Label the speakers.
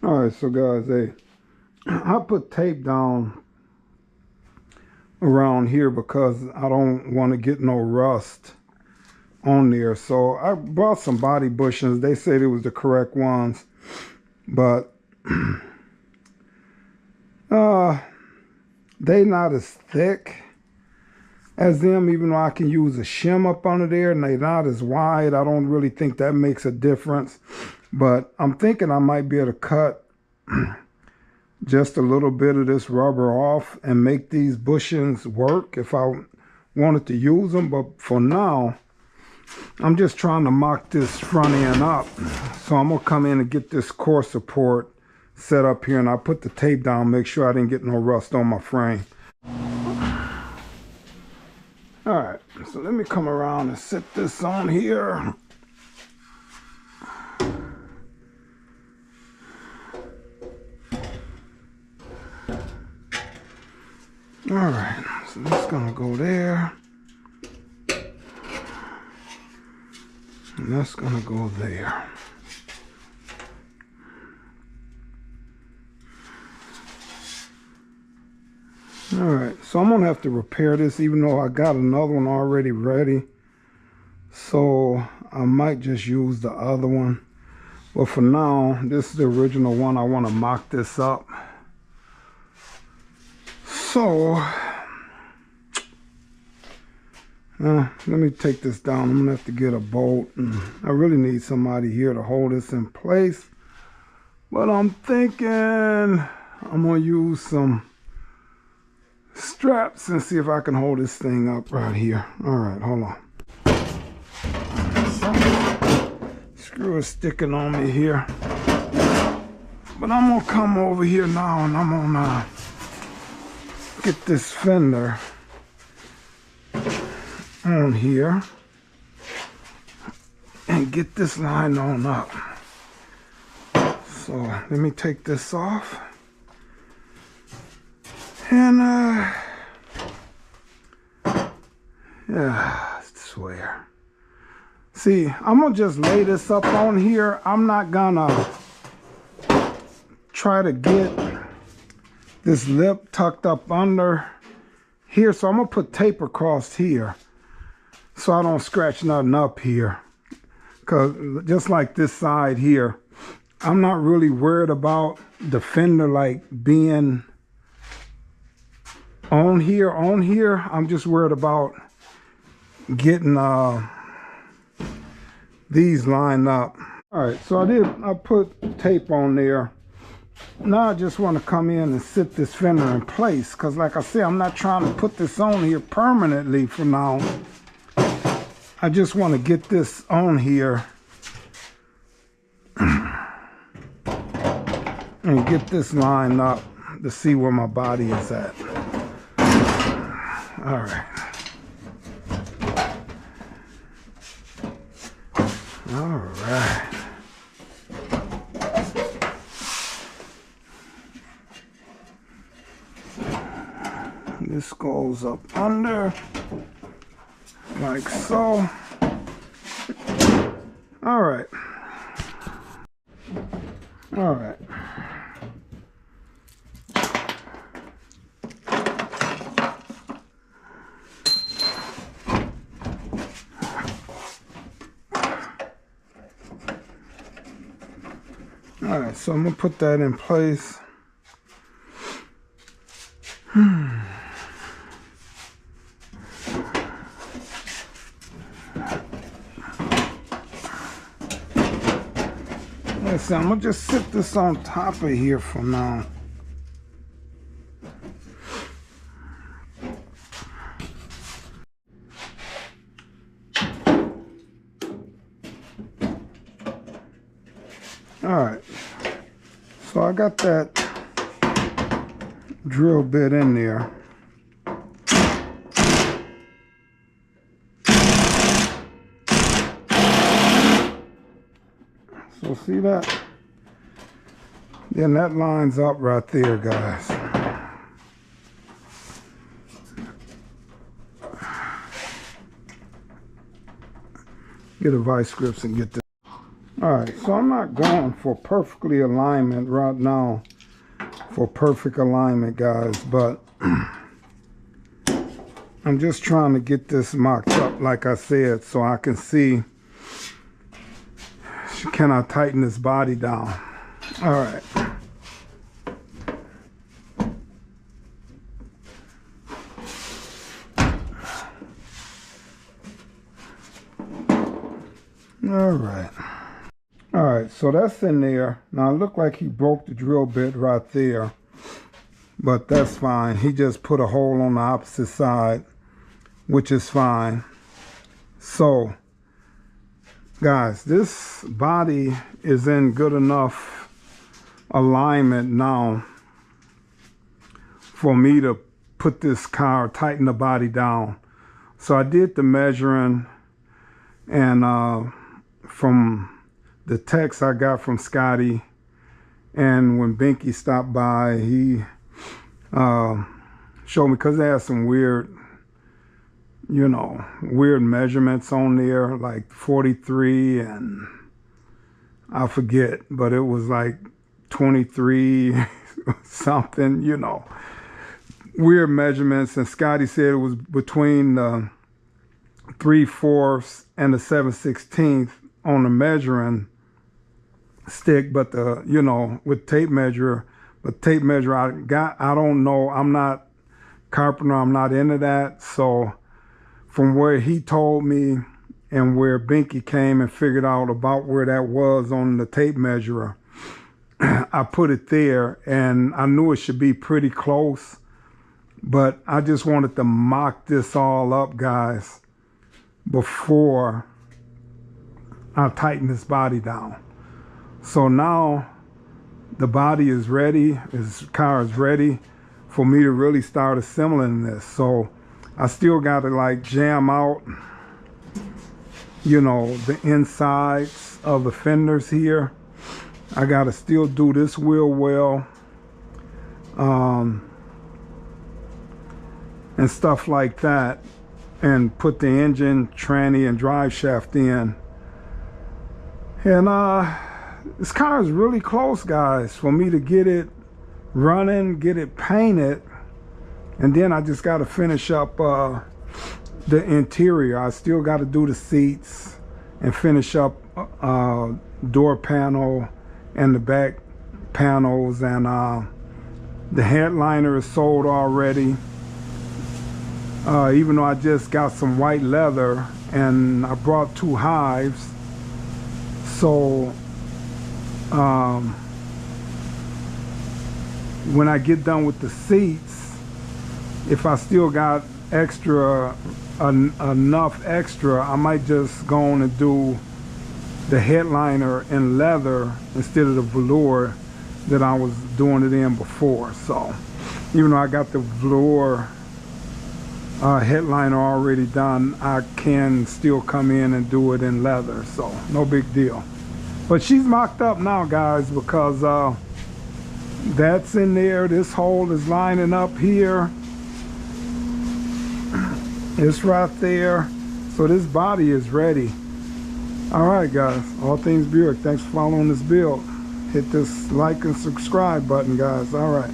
Speaker 1: All right, so guys, I put tape down around here because I don't want to get no rust on there. So I bought some body bushings. They said it was the correct ones, but they not as thick as them, even though I can use a shim up under there, and they not as wide. I don't really think that makes a difference, but I'm thinking I might be able to cut just a little bit of this rubber off and make these bushings work if I wanted to use them. But for now, I'm just trying to mock this front end up. So I'm gonna come in and get this core support set up here, and I put the tape down, make sure I didn't get no rust on my frame. All right, so let me come around and set this on here. All right, so that's gonna go there. And that's gonna go there. All right, so I'm gonna have to repair this, even though I got another one already ready. So I might just use the other one. But for now, this is the original one. I wanna mock this up. So, let me take this down. I'm gonna have to get a bolt, and I really need somebody here to hold this in place. But I'm thinking I'm gonna use some straps and see if I can hold this thing up right here. All right, hold on. Screw is sticking on me here. But I'm gonna come over here now, and I'm gonna get this fender on here and get this line on up. So let me take this off. And yeah, I swear. See, I'm gonna just lay this up on here. I'm not gonna try to get this lip tucked up under here. So I'm gonna put tape across here so I don't scratch nothing up here. Cause just like this side here, I'm not really worried about the fender like being on here. I'm just worried about getting these lined up. All right, so I put tape on there. Now I just want to come in and sit this fender in place, because like I said, I'm not trying to put this on here permanently for now. I just want to get this on here and get this lined up to see where my body is at. All right. All right. This goes up under, like so. All right. All right. All right, so I'm gonna put that in place. Listen, I'm gonna just sit this on top of here for now. All right, so I got that drill bit in there. So see that? Then that lines up right there, guys. Get a vice grips and get this. Alright, so I'm not going for perfectly alignment right now, for perfect alignment, guys, but I'm just trying to get this mocked up, like I said, so I can see, can I tighten this body down. Alright. Alright, so that's in there. Now it looked like he broke the drill bit right there, but that's fine. He just put a hole on the opposite side, which is fine. So guys, this body is in good enough alignment now for me to put this car, tighten the body down. So I did the measuring, and from the text I got from Scotty, and when Binky stopped by, he showed me, because they had some weird, you know, weird measurements on there, like 43 and I forget, but it was like 23 something, you know, weird measurements. And Scotty said it was between the 3/4 and the 7/16 on the measuring stick, but the, you know, with tape measure, but tape measure I don't know, I'm not carpenter, I'm not into that. So from where he told me and where Binky came and figured out about where that was on the tape measurer, I put it there, and I knew it should be pretty close, but I just wanted to mock this all up, guys, before I tighten this body down. So now the body is ready, this car is ready for me to really start assembling this. So I still got to like jam out, you know, the insides of the fenders here. I got to still do this wheel well, and stuff like that, and put the engine, tranny, and drive shaft in. And this car is really close, guys, for me to get it running, get it painted, and then I just got to finish up the interior. I still got to do the seats and finish up door panel and the back panels, and the headliner is sold already, even though I just got some white leather and I brought 2 hives. So when I get done with the seats, if I still got extra, enough extra, I might just go on and do the headliner in leather instead of the velour that I was doing it in before. So even though I got the velour headliner already done, I can still come in and do it in leather, so no big deal. But she's mocked up now, guys, because that's in there. This hole is lining up here. It's right there. So this body is ready. All right, guys, All Things Buick, thanks for following this build. Hit this like and subscribe button, guys. All right.